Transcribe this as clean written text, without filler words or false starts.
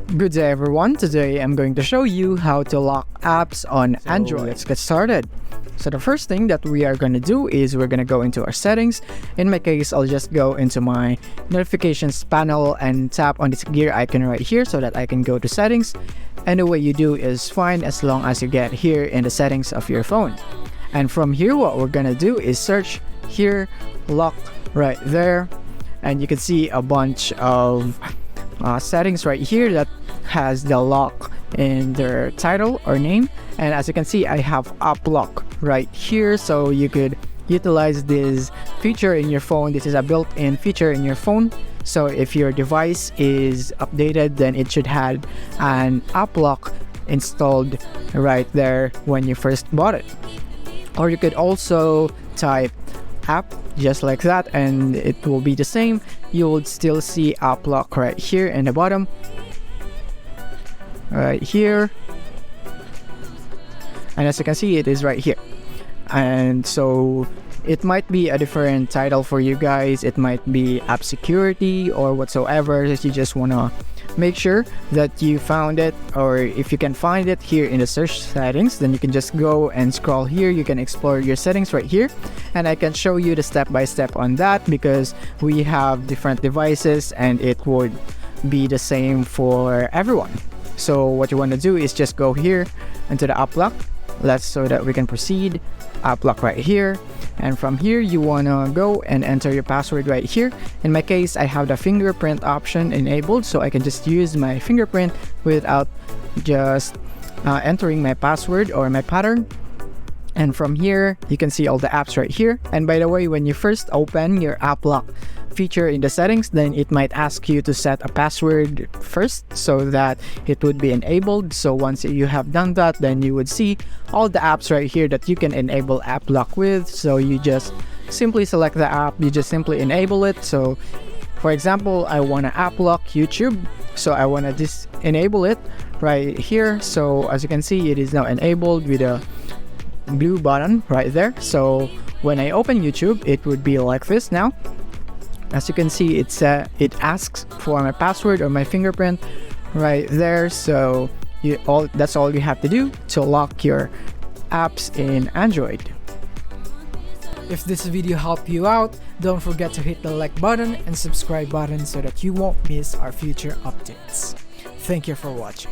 Good day everyone, today I'm going to show you how to lock apps on Android. Let's get started. So the first thing that we are going to do is we're going to go into our settings. In my case, I'll just go into my notifications panel and tap on this gear icon right here so that I can go to settings. And the way you do is fine as long as you get here in the settings of your phone. And from here, what we're going to do is search here, lock right there. And you can see a bunch of settings right here that has the lock in their title or name. And as you can see, I have app lock right here, so you could utilize this feature in your phone. This is a built-in feature in your phone, so if your device is updated, then it should have an app lock installed right there when you first bought it. Or you could also type app just like that and it will be the same. You would still see app lock right here in the bottom, right here, and as you can see, it is right here. And so it might be a different title for you guys. It might be app security or whatsoever. If you just want to make sure that you found it, or if you can find it here in the search settings, then you can just go and scroll here. You can explore your settings right here, and I can show you the step-by-step on that because we have different devices and it would be the same for everyone. So what you want to do is just go here into the app lock. Let's so that we can proceed. App lock right here, and from here you want to go and enter your password right here. In my case, I have the fingerprint option enabled, so I can just use my fingerprint without just entering my password or my pattern. And from here you can see all the apps right here. And by the way, when you first open your app lock feature in the settings, then it might ask you to set a password first so that it would be enabled. So once you have done that, then you would see all the apps right here that you can enable app lock with. So you just simply select the app, you just simply enable it. So for example, I want to app lock YouTube, so I want to just enable it right here. So as you can see, it is now enabled with a blue button right there. So when I open YouTube, it would be like this now. As you can see, it asks for my password or my fingerprint right there. So that's all you have to do to lock your apps in Android. If this video helped you out, don't forget to hit the like button and subscribe button so that you won't miss our future updates. Thank you for watching.